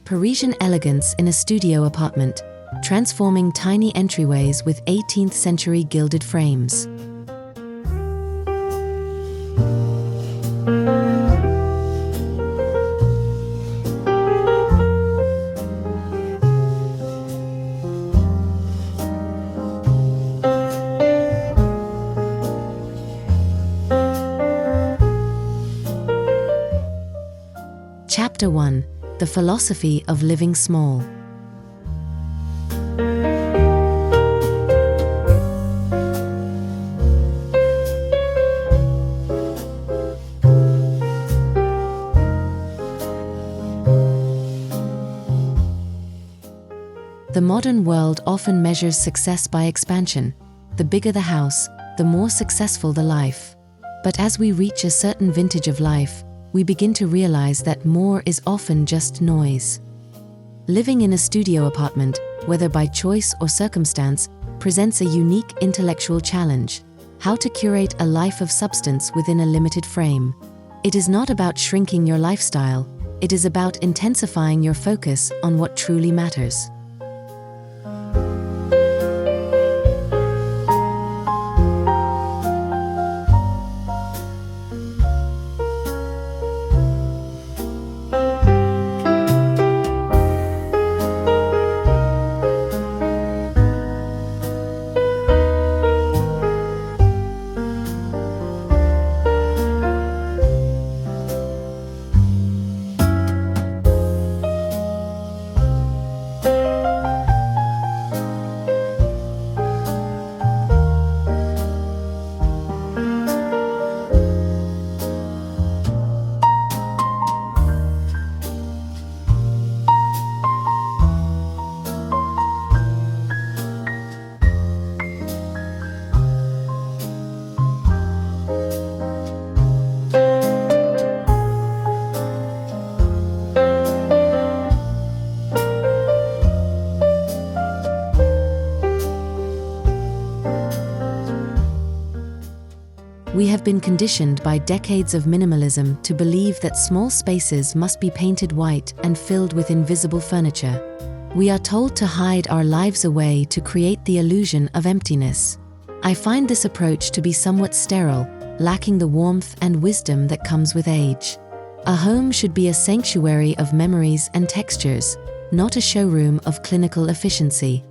Parisian elegance in a studio apartment, transforming tiny entryways with 18th century gilded frames. Chapter 1: The Philosophy of Living Small. The modern world often measures success by expansion. The bigger the house, the more successful the life. But as we reach a certain vintage of life, we begin to realize that more is often just noise. Living in a studio apartment, whether by choice or circumstance, presents a unique intellectual challenge: how to curate a life of substance within a limited frame. It is not about shrinking your lifestyle, it is about intensifying your focus on what truly matters. We have been conditioned by decades of minimalism to believe that small spaces must be painted white and filled with invisible furniture. We are told to hide our lives away to create the illusion of emptiness. I find this approach to be somewhat sterile, lacking the warmth and wisdom that comes with age. A home should be a sanctuary of memories and textures, not a showroom of clinical efficiency.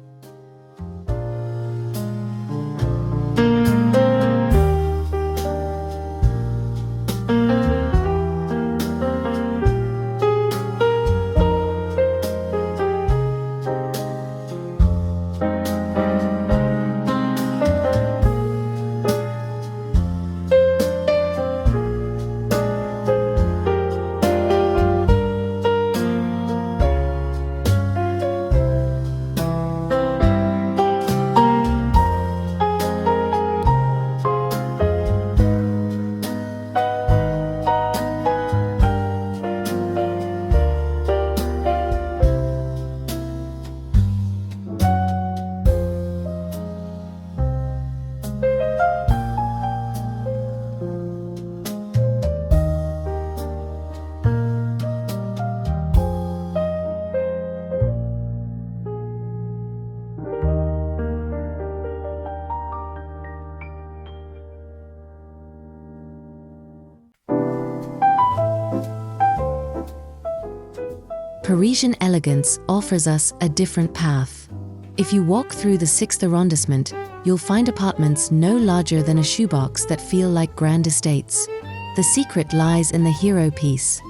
Parisian elegance offers us a different path. If you walk through the 6th arrondissement, you'll find apartments no larger than a shoebox that feel like grand estates. The secret lies in the hero piece,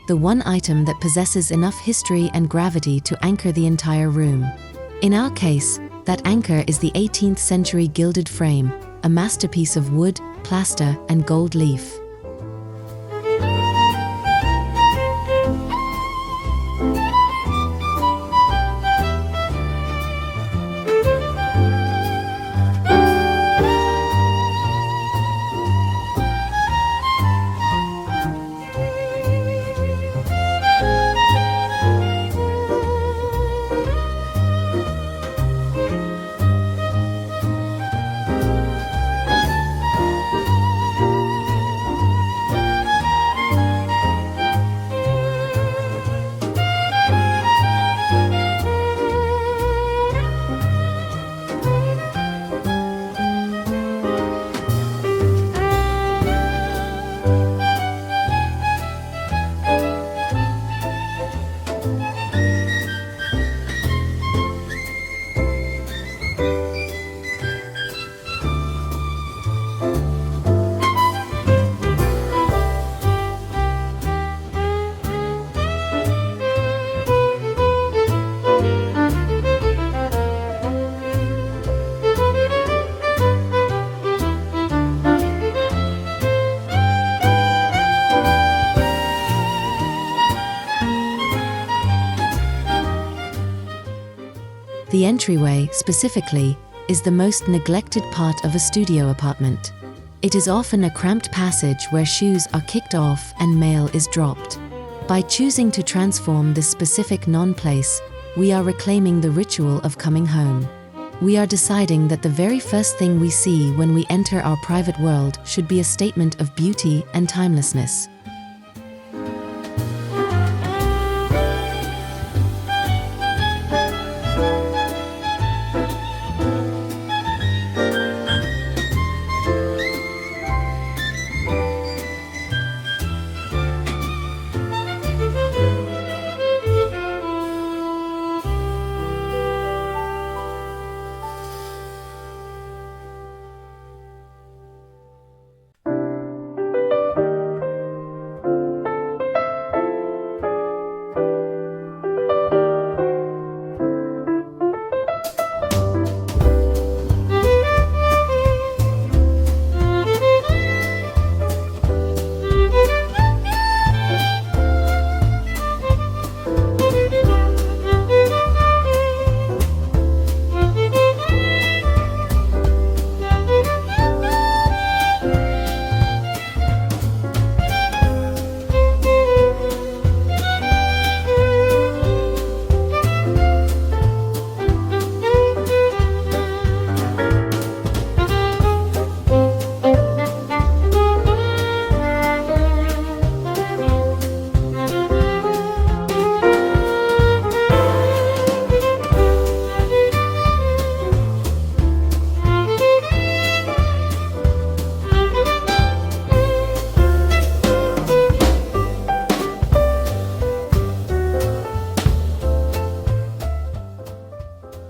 the one item that possesses enough history and gravity to anchor the entire room. In our case, that anchor is the 18th century gilded frame, a masterpiece of wood, plaster, and gold leaf. The entryway, specifically, is the most neglected part of a studio apartment. It is often a cramped passage where shoes are kicked off and mail is dropped. By choosing to transform this specific non-place, we are reclaiming the ritual of coming home. We are deciding that the very first thing we see when we enter our private world should be a statement of beauty and timelessness.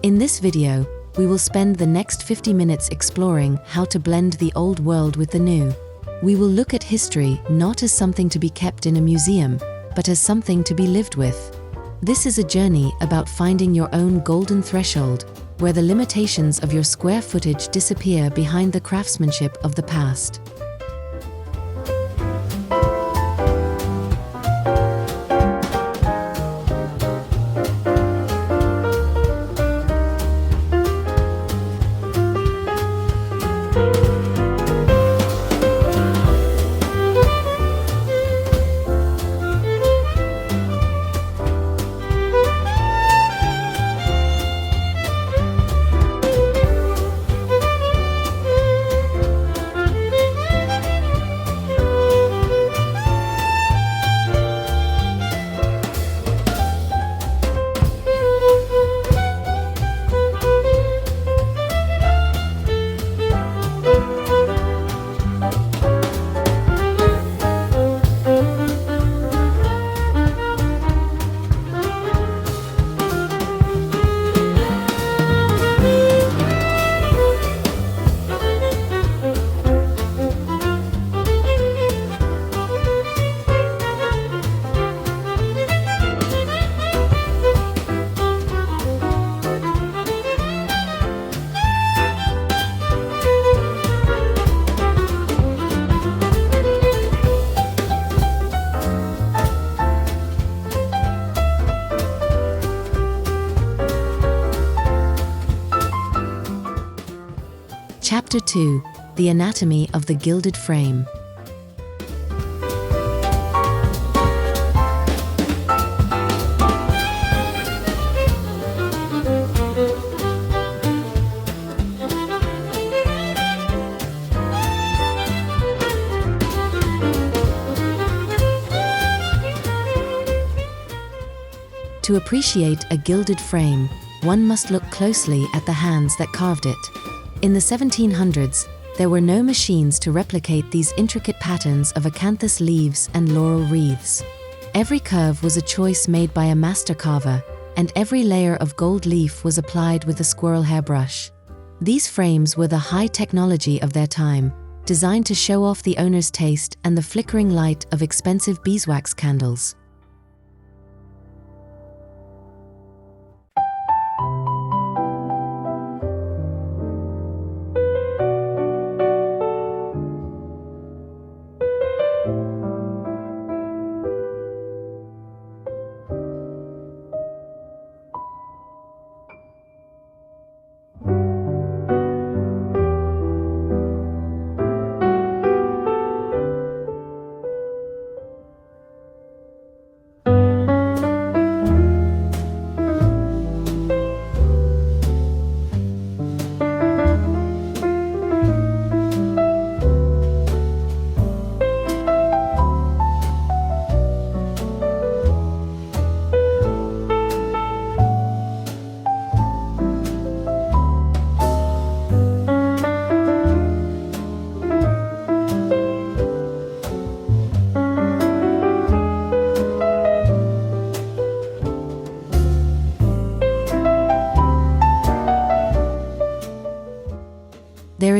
In this video, we will spend the next 50 minutes exploring how to blend the old world with the new. We will look at history not as something to be kept in a museum, but as something to be lived with. This is a journey about finding your own golden threshold, where the limitations of your square footage disappear behind the craftsmanship of the past. Chapter 2: The Anatomy of the Gilded Frame. To appreciate a gilded frame, one must look closely at the hands that carved it. In the 1700s, there were no machines to replicate these intricate patterns of acanthus leaves and laurel wreaths. Every curve was a choice made by a master carver, and every layer of gold leaf was applied with a squirrel hair brush. These frames were the high technology of their time, designed to show off the owner's taste and the flickering light of expensive beeswax candles.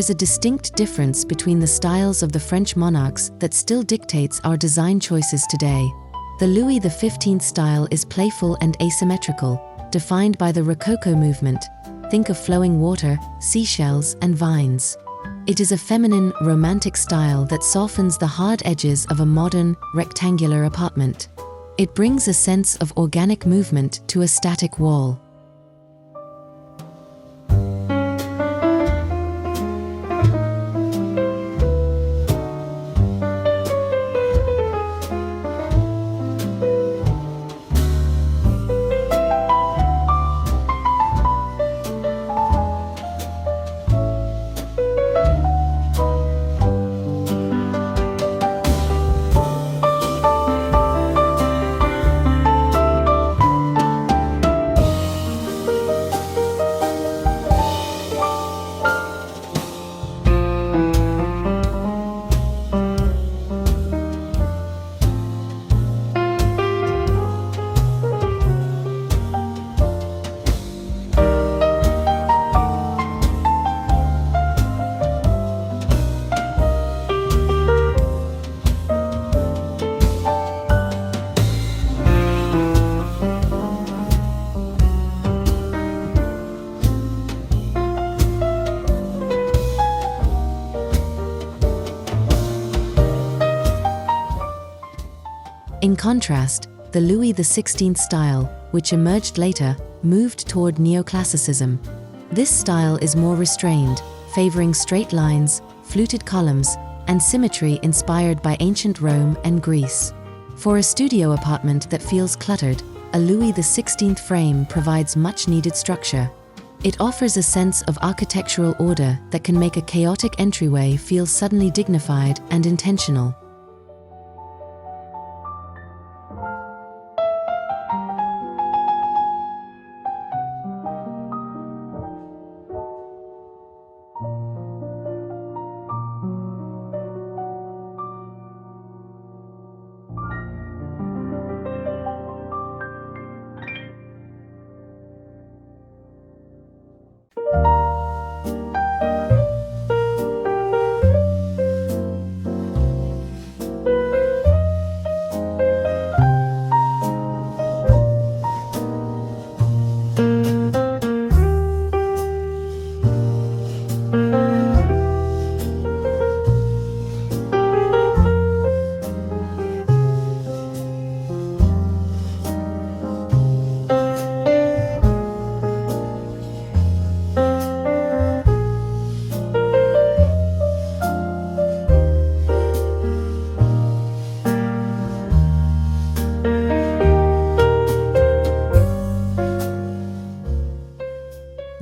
is a distinct difference between the styles of the French monarchs that still dictates our design choices today. The Louis XV style is playful and asymmetrical, defined by the Rococo movement. Think of flowing water, seashells, and vines. It is a feminine, romantic style that softens the hard edges of a modern, rectangular apartment. It brings a sense of organic movement to a static wall. In contrast, the Louis XVI style, which emerged later, moved toward Neoclassicism. This style is more restrained, favoring straight lines, fluted columns, and symmetry inspired by ancient Rome and Greece. For a studio apartment that feels cluttered, a Louis XVI frame provides much-needed structure. It offers a sense of architectural order that can make a chaotic entryway feel suddenly dignified and intentional.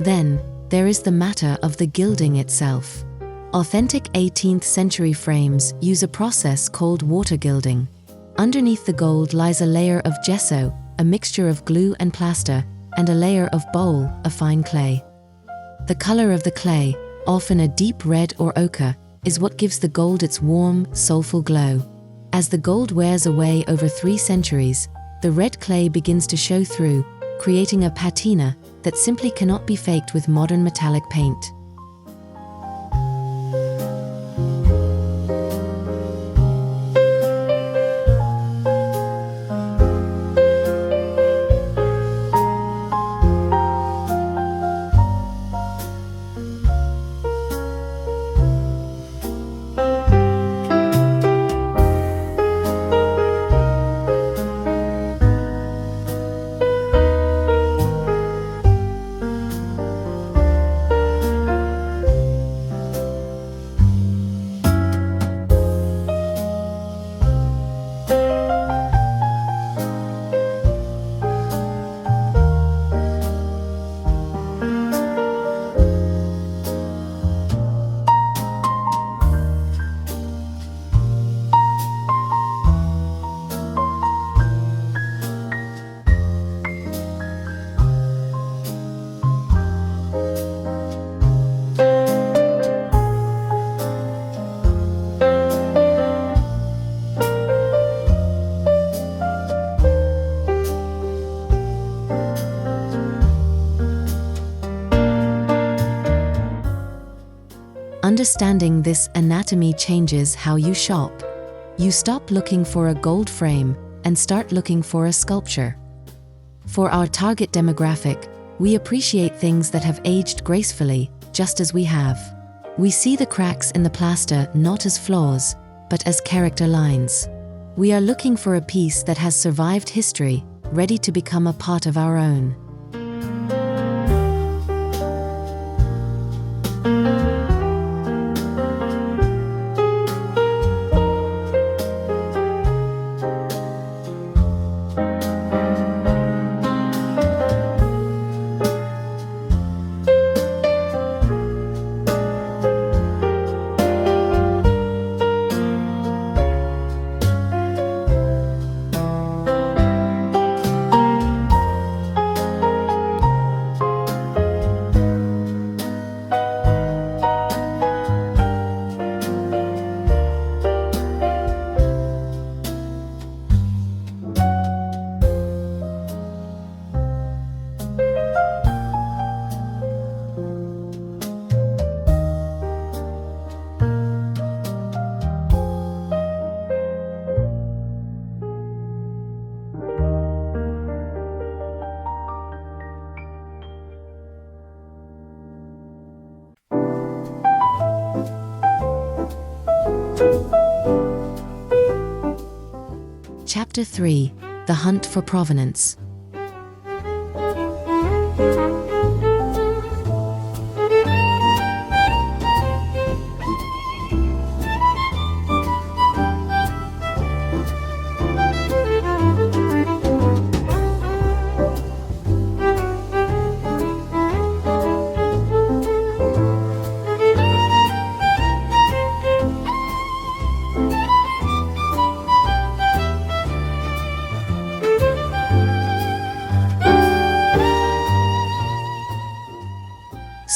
Then, there is the matter of the gilding itself. Authentic 18th century frames use a process called water gilding. Underneath the gold lies a layer of gesso, a mixture of glue and plaster, and a layer of bole, a fine clay. The color of the clay, often a deep red or ochre, is what gives the gold its warm, soulful glow. As the gold wears away over 3 centuries, the red clay begins to show through, creating a patina that simply cannot be faked with modern metallic paint. Understanding this anatomy changes how you shop. You stop looking for a gold frame and start looking for a sculpture. For our target demographic, we appreciate things that have aged gracefully, just as we have. We see the cracks in the plaster not as flaws, but as character lines. We are looking for a piece that has survived history, ready to become a part of our own. Chapter 3: The Hunt for Provenance.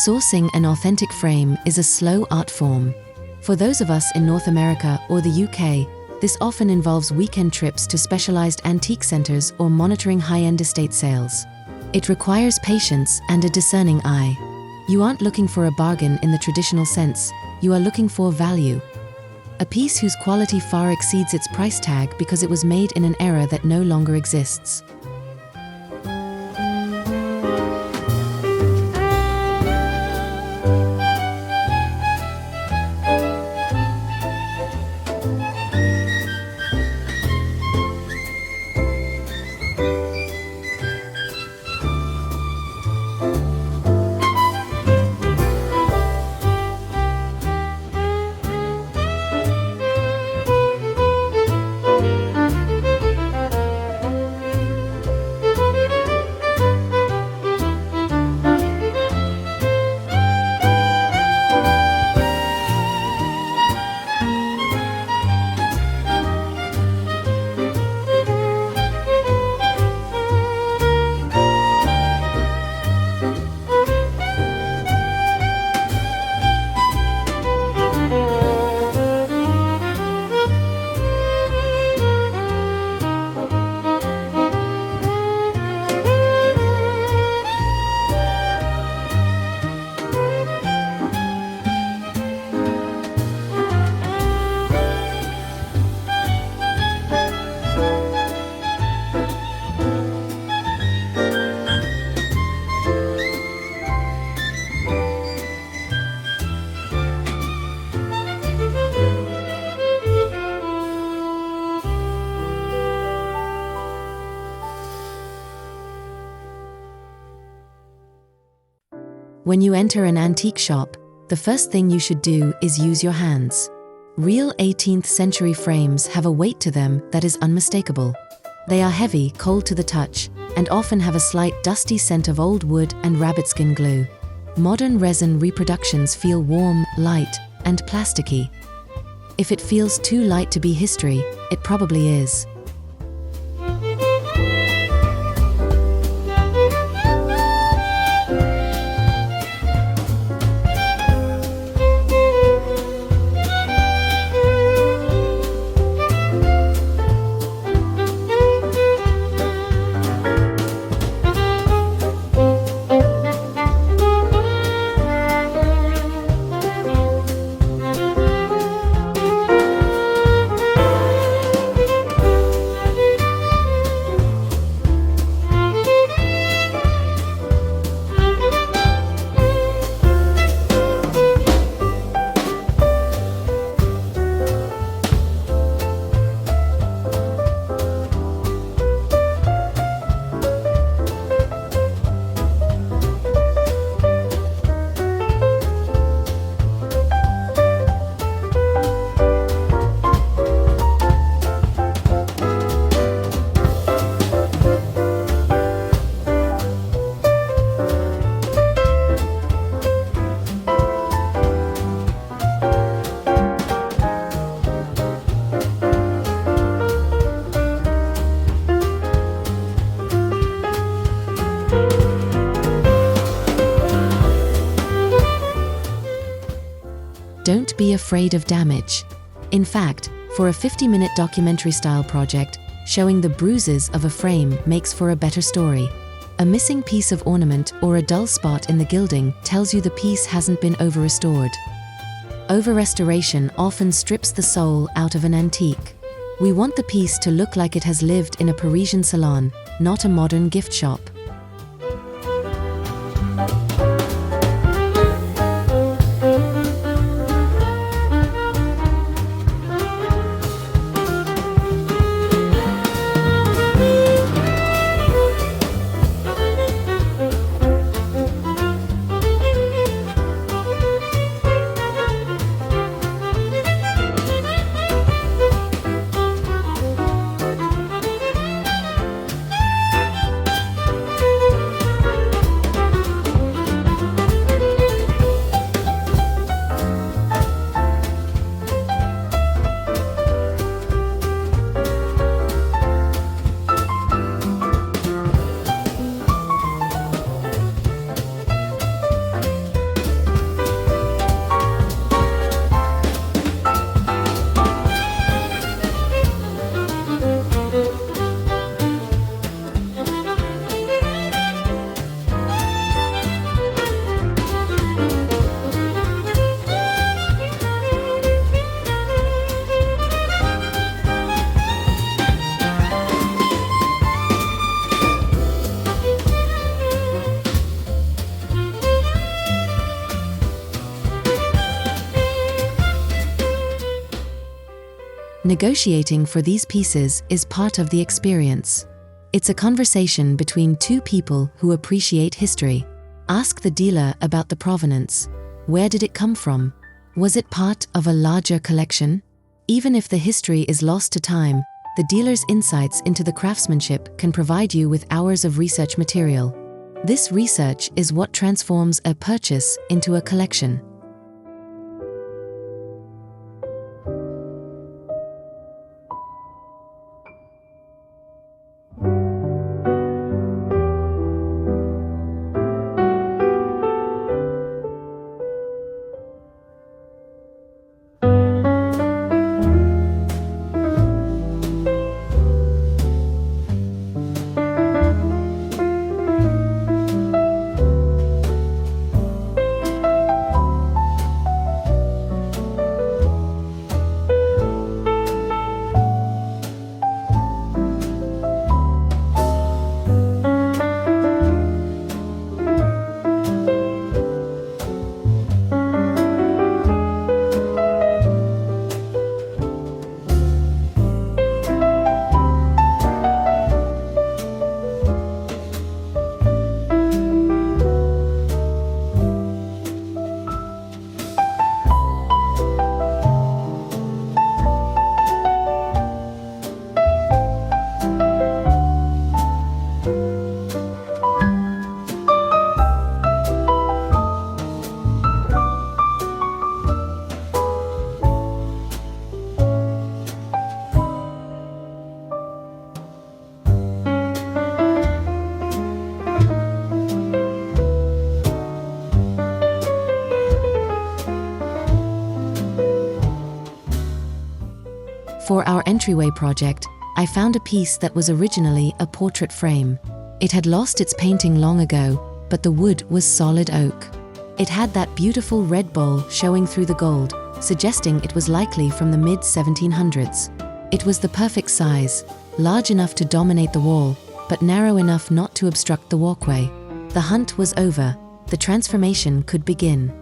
Sourcing an authentic frame is a slow art form. For those of us in North America or the UK, this often involves weekend trips to specialized antique centers or monitoring high-end estate sales. It requires patience and a discerning eye. You aren't looking for a bargain in the traditional sense, you are looking for value. A piece whose quality far exceeds its price tag because it was made in an era that no longer exists. When you enter an antique shop, the first thing you should do is use your hands. Real 18th century frames have a weight to them that is unmistakable. They are heavy, cold to the touch, and often have a slight dusty scent of old wood and rabbitskin glue. Modern resin reproductions feel warm, light, and plasticky. If it feels too light to be history, it probably is. Don't be afraid of damage. In fact, for a 50-minute documentary-style project, showing the bruises of a frame makes for a better story. A missing piece of ornament or a dull spot in the gilding tells you the piece hasn't been over-restored. Over-restoration often strips the soul out of an antique. We want the piece to look like it has lived in a Parisian salon, not a modern gift shop. Negotiating for these pieces is part of the experience. It's a conversation between two people who appreciate history. Ask the dealer about the provenance. Where did it come from? Was it part of a larger collection? Even if the history is lost to time, the dealer's insights into the craftsmanship can provide you with hours of research material. This research is what transforms a purchase into a collection. For our Entryway project, I found a piece that was originally a portrait frame. It had lost its painting long ago, but the wood was solid oak. It had that beautiful red bowl showing through the gold, suggesting it was likely from the mid-1700s. It was the perfect size, large enough to dominate the wall, but narrow enough not to obstruct the walkway. The hunt was over. The transformation could begin.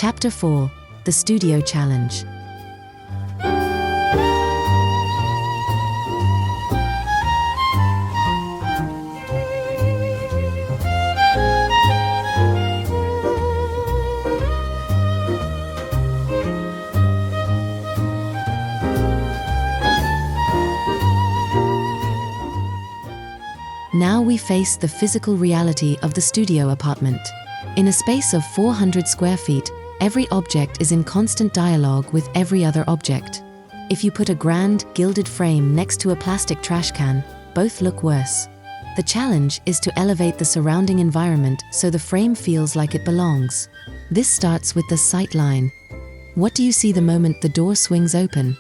Chapter 4: The Studio Challenge. Now we face the physical reality of the studio apartment. In a space of 400 square feet, every object is in constant dialogue with every other object. If you put a grand, gilded frame next to a plastic trash can, both look worse. The challenge is to elevate the surrounding environment so the frame feels like it belongs. This starts with the sight line. What do you see the moment the door swings open?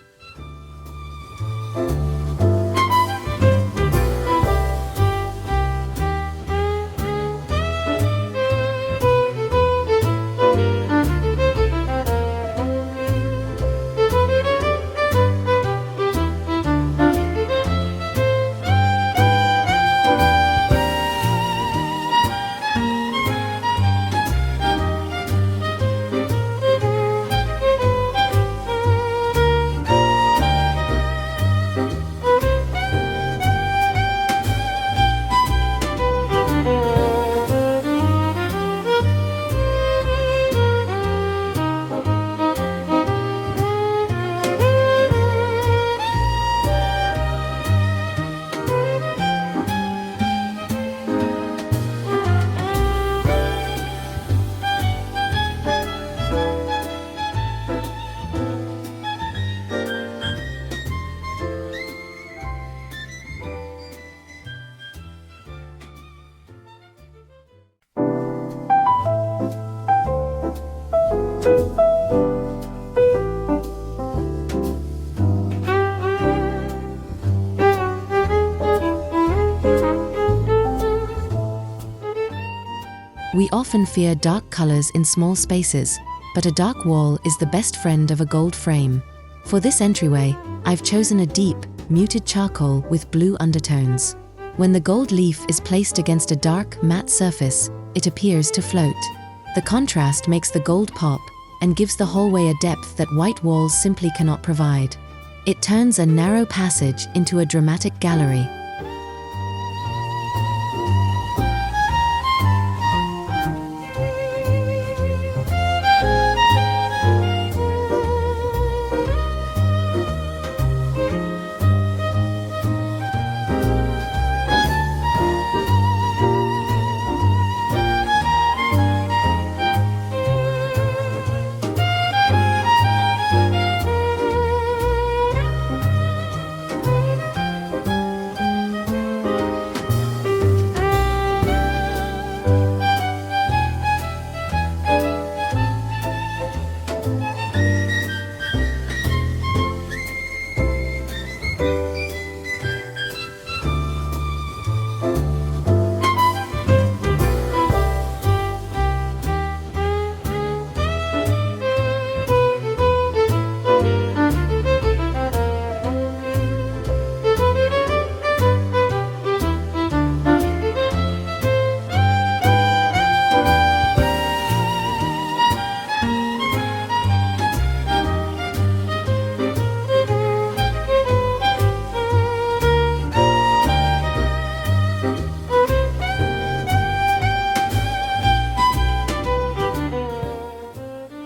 We often fear dark colors in small spaces, but a dark wall is the best friend of a gold frame. For this entryway, I've chosen a deep, muted charcoal with blue undertones. When the gold leaf is placed against a dark, matte surface, it appears to float. The contrast makes the gold pop and gives the hallway a depth that white walls simply cannot provide. It turns a narrow passage into a dramatic gallery.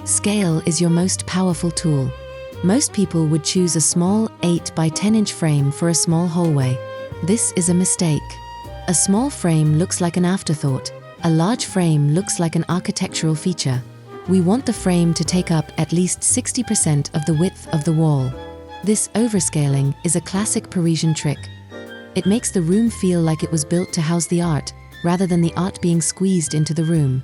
Scale is your most powerful tool. Most people would choose a small 8 by 10-inch frame for a small hallway. This is a mistake. A small frame looks like an afterthought. A large frame looks like an architectural feature. We want the frame to take up at least 60% of the width of the wall. This overscaling is a classic Parisian trick. It makes the room feel like it was built to house the art, rather than the art being squeezed into the room.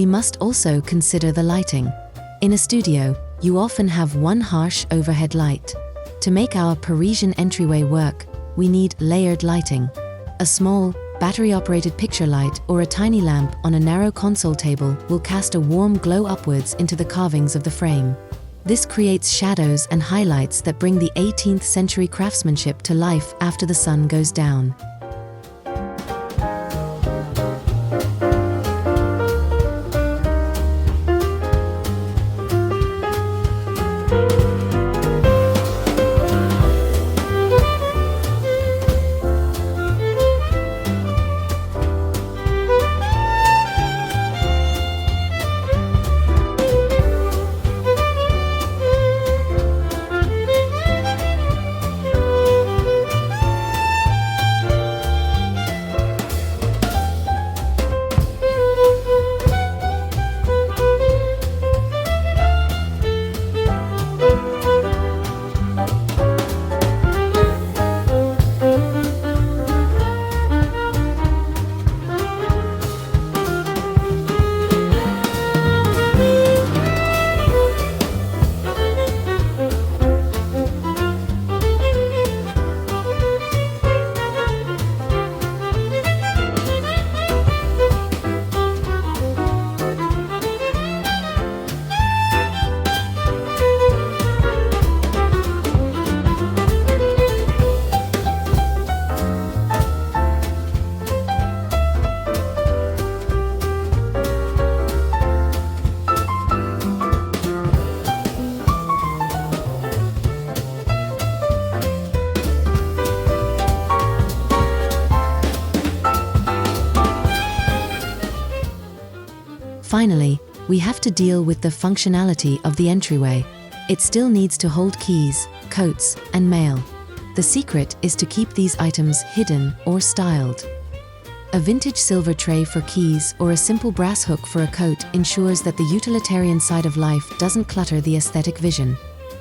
must also consider the lighting. In a studio, you often have one harsh overhead light. To make our Parisian entryway work, we need layered lighting. A small, battery-operated picture light or a tiny lamp on a narrow console table will cast a warm glow upwards into the carvings of the frame. This creates shadows and highlights that bring the 18th century craftsmanship to life after the sun goes down. Finally, we have to deal with the functionality of the entryway. It still needs to hold keys, coats, and mail. The secret is to keep these items hidden or styled. A vintage silver tray for keys or a simple brass hook for a coat ensures that the utilitarian side of life doesn't clutter the aesthetic vision.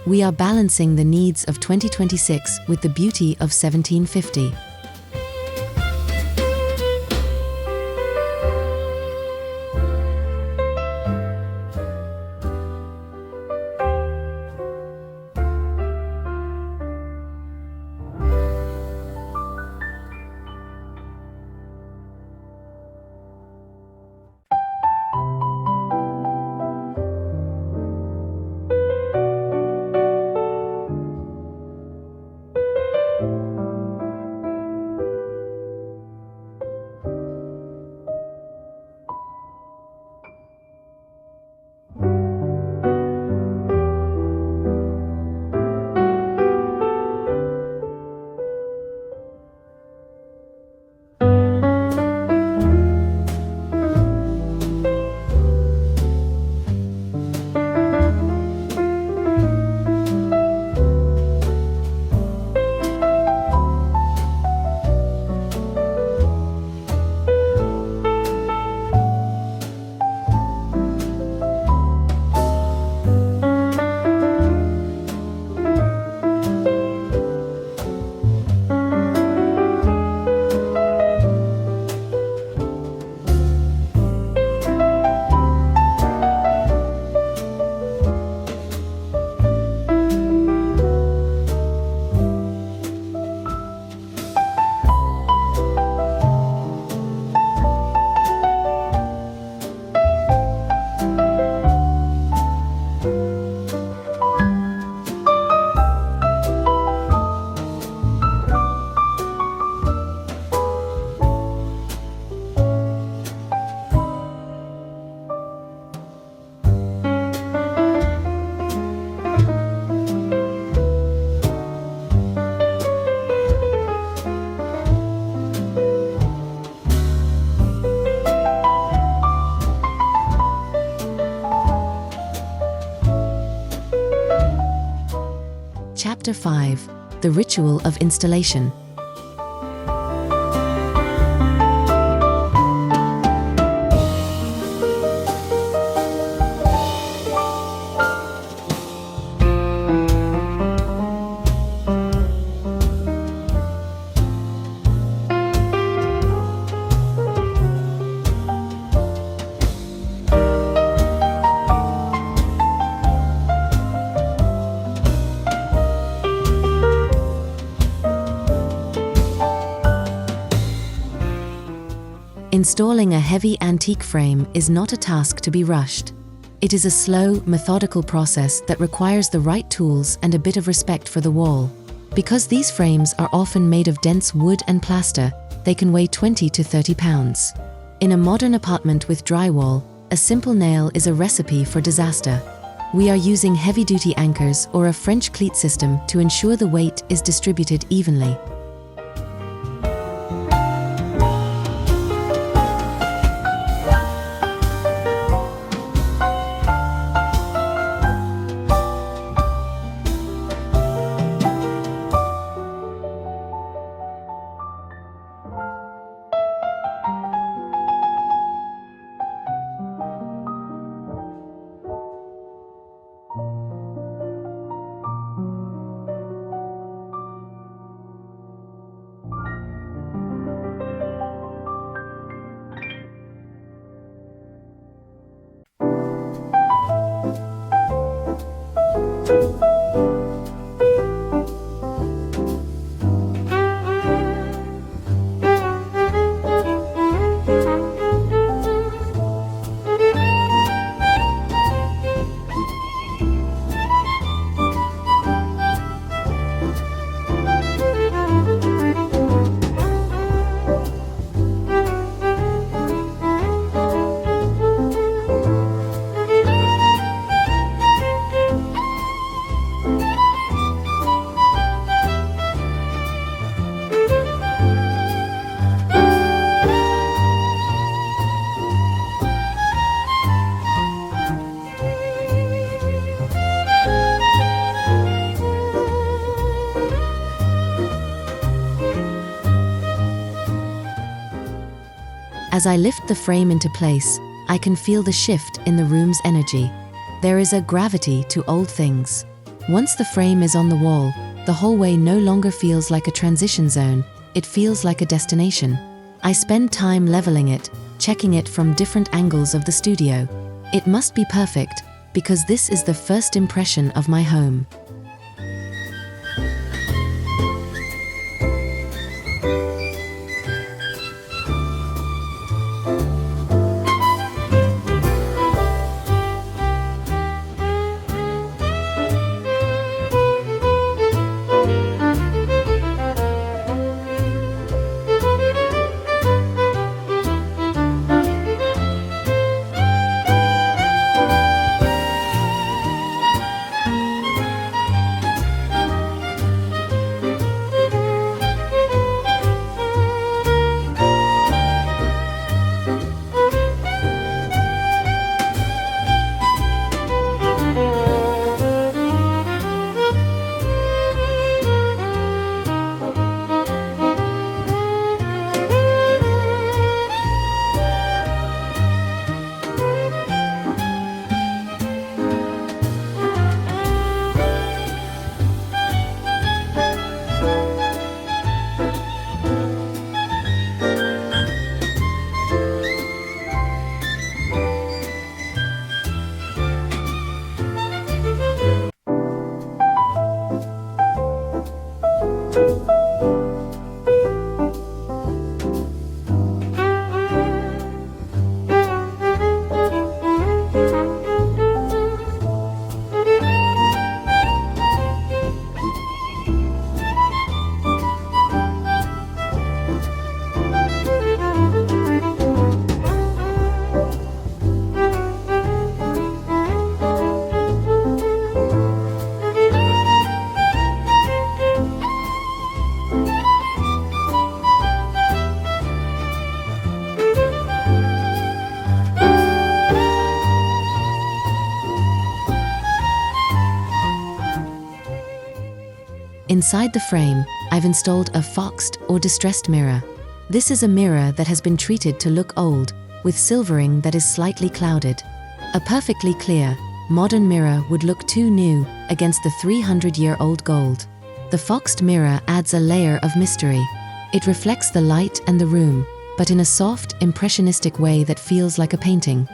We are balancing the needs of 2026 with the beauty of 1750. Chapter 5: The Ritual of Installation. Installing a heavy antique frame is not a task to be rushed. It is a slow, methodical process that requires the right tools and a bit of respect for the wall. Because these frames are often made of dense wood and plaster, they can weigh 20 to 30 pounds. In a modern apartment with drywall, a simple nail is a recipe for disaster. We are using heavy-duty anchors or a French cleat system to ensure the weight is distributed evenly. As I lift the frame into place, I can feel the shift in the room's energy. There is a gravity to old things. Once the frame is on the wall, the hallway no longer feels like a transition zone, it feels like a destination. I spend time leveling it, checking it from different angles of the studio. It must be perfect, because this is the first impression of my home. Inside the frame, I've installed a foxed or distressed mirror. This is a mirror that has been treated to look old, with silvering that is slightly clouded. A perfectly clear, modern mirror would look too new against the 300-year-old gold. The foxed mirror adds a layer of mystery. It reflects the light and the room, but in a soft, impressionistic way that feels like a painting.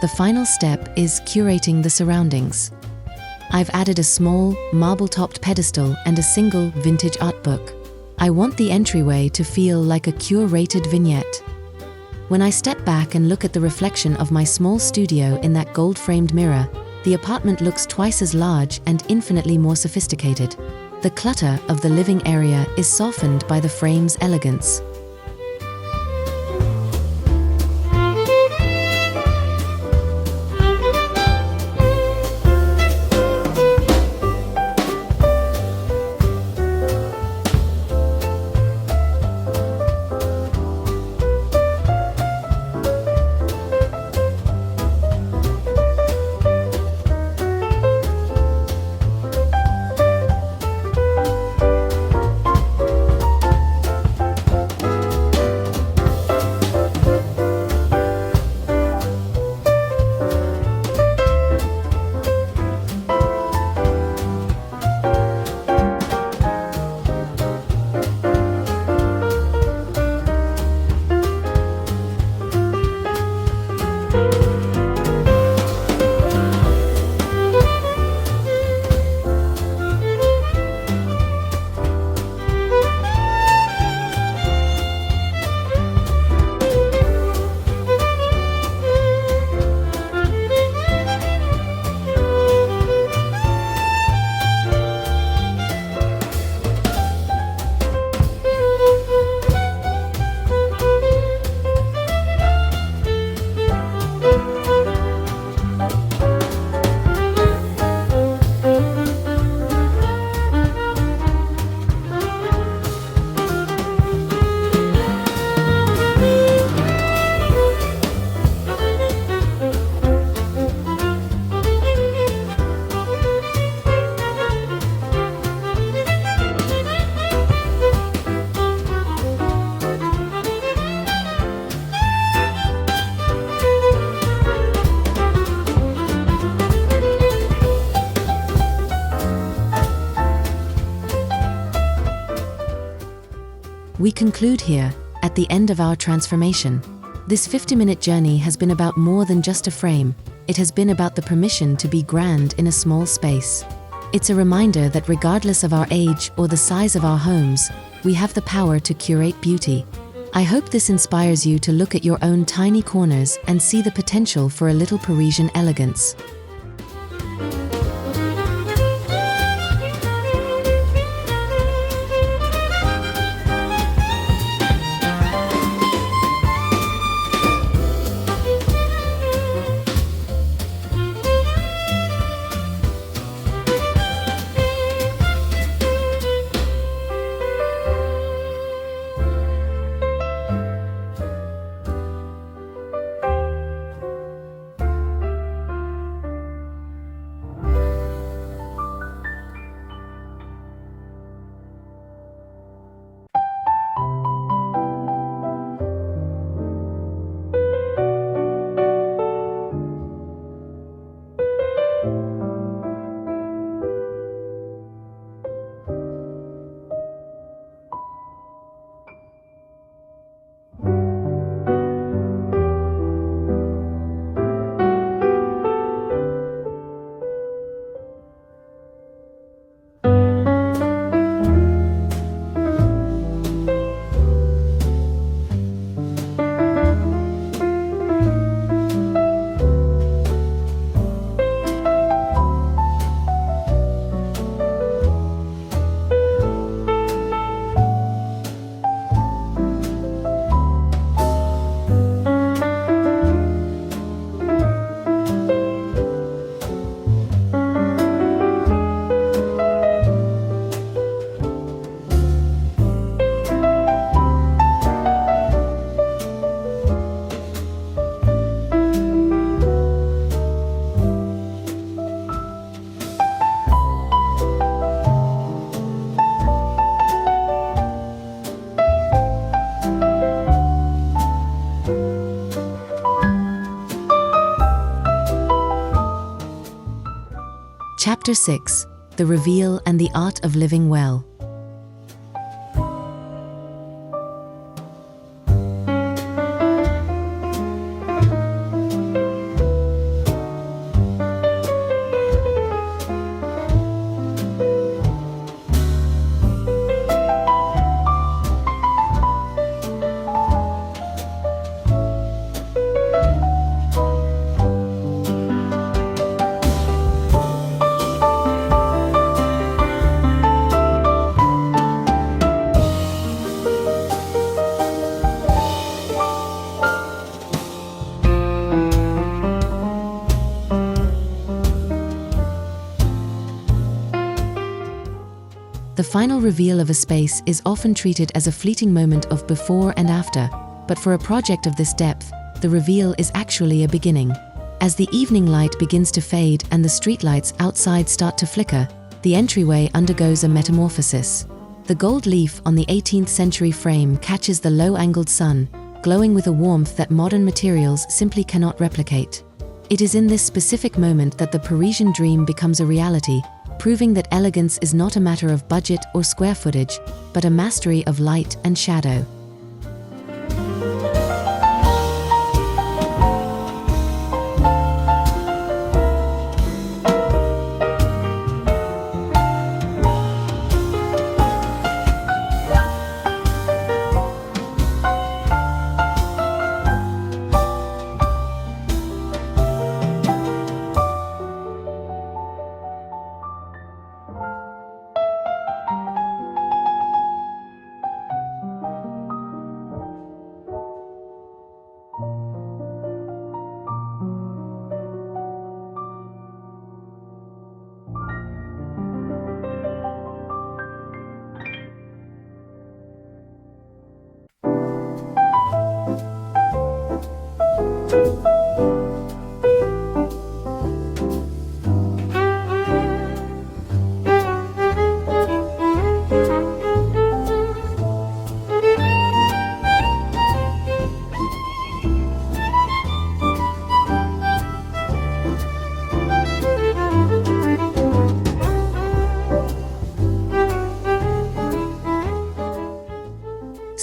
the final step is curating the surroundings. I've added a small, marble-topped pedestal and a single vintage art book. I want the entryway to feel like a curated vignette. When I step back and look at the reflection of my small studio in that gold-framed mirror, the apartment looks twice as large and infinitely more sophisticated. The clutter of the living area is softened by the frame's elegance. We conclude here, at the end of our transformation. This 50-minute journey has been about more than just a frame. It has been about the permission to be grand in a small space. It's a reminder that regardless of our age or the size of our homes, we have the power to curate beauty. I hope this inspires you to look at your own tiny corners and see the potential for a little Parisian elegance. Chapter 6: The Reveal and the Art of Living Well. The final reveal of a space is often treated as a fleeting moment of before and after, but for a project of this depth, the reveal is actually a beginning. As the evening light begins to fade and the streetlights outside start to flicker, the entryway undergoes a metamorphosis. The gold leaf on the 18th century frame catches the low-angled sun, glowing with a warmth that modern materials simply cannot replicate. It is in this specific moment that the Parisian dream becomes a reality, proving that elegance is not a matter of budget or square footage, but a mastery of light and shadow.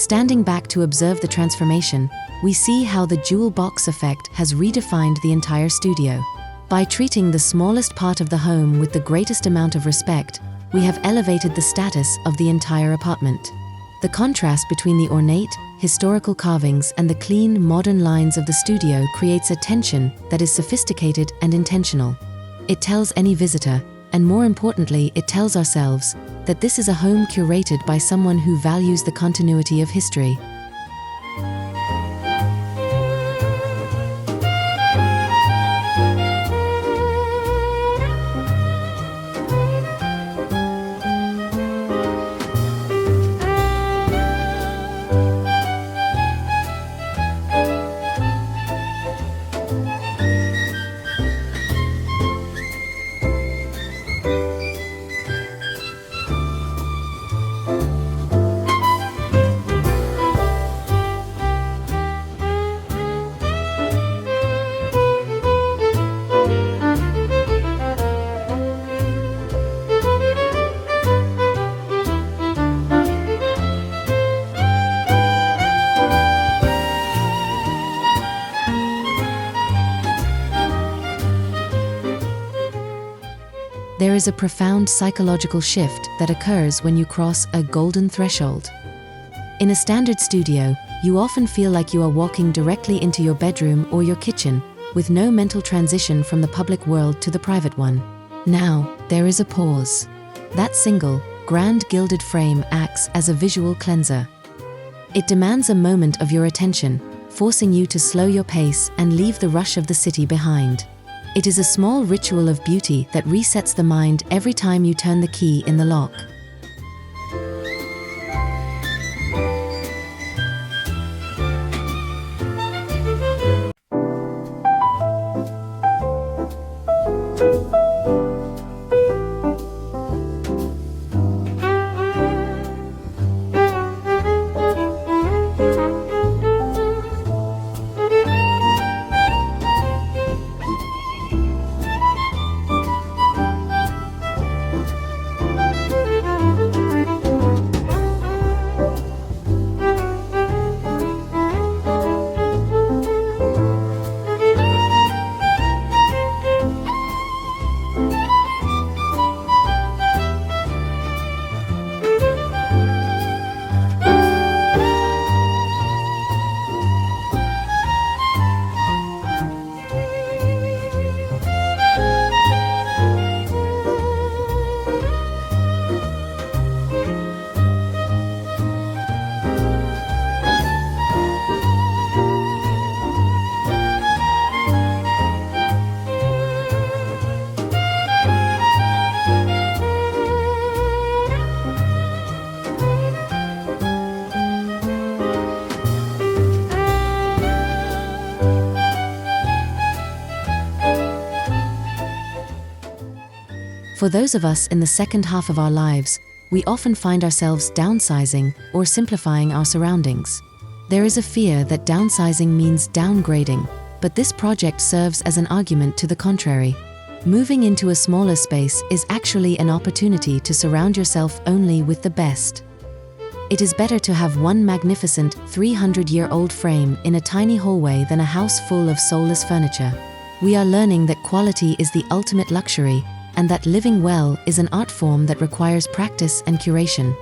Standing back to observe the transformation, we see how the jewel box effect has redefined the entire studio. By treating the smallest part of the home with the greatest amount of respect, we have elevated the status of the entire apartment. The contrast between the ornate, historical carvings and the clean, modern lines of the studio creates a tension that is sophisticated and intentional. It tells any visitor, and more importantly, it tells ourselves, that this is a home curated by someone who values the continuity of history. There is a profound psychological shift that occurs when you cross a golden threshold. In a standard studio, you often feel like you are walking directly into your bedroom or your kitchen, with no mental transition from the public world to the private one. Now, there is a pause. That single, grand gilded frame acts as a visual cleanser. It demands a moment of your attention, forcing you to slow your pace and leave the rush of the city behind. It is a small ritual of beauty that resets the mind every time you turn the key in the lock. For those of us in the second half of our lives, we often find ourselves downsizing or simplifying our surroundings. There is a fear that downsizing means downgrading, but this project serves as an argument to the contrary. Moving into a smaller space is actually an opportunity to surround yourself only with the best. It is better to have one magnificent 300-year-old frame in a tiny hallway than a house full of soulless furniture. We are learning that quality is the ultimate luxury, and that living well is an art form that requires practice and curation.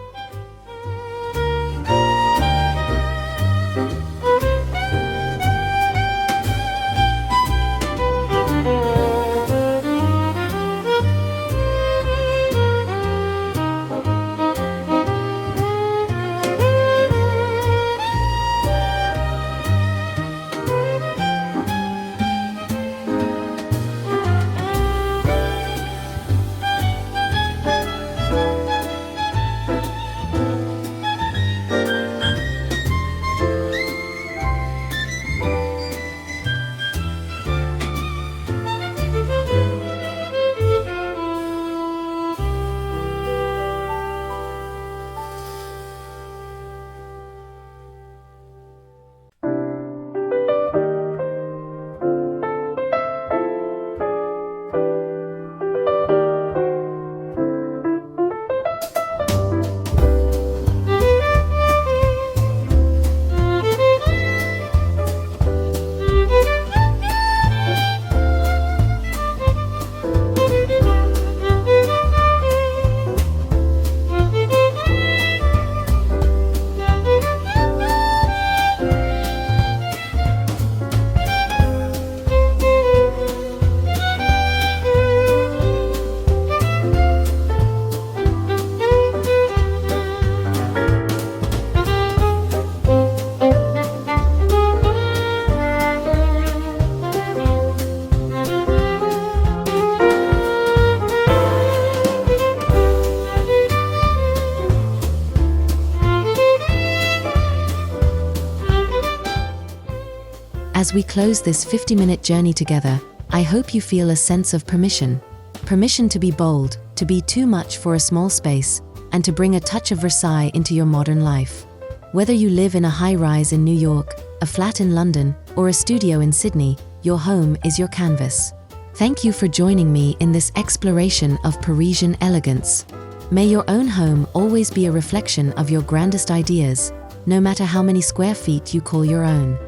As we close this 50-minute journey together, I hope you feel a sense of permission. Permission to be bold, to be too much for a small space, and to bring a touch of Versailles into your modern life. Whether you live in a high-rise in New York, a flat in London, or a studio in Sydney, your home is your canvas. Thank you for joining me in this exploration of Parisian elegance. May your own home always be a reflection of your grandest ideas, no matter how many square feet you call your own.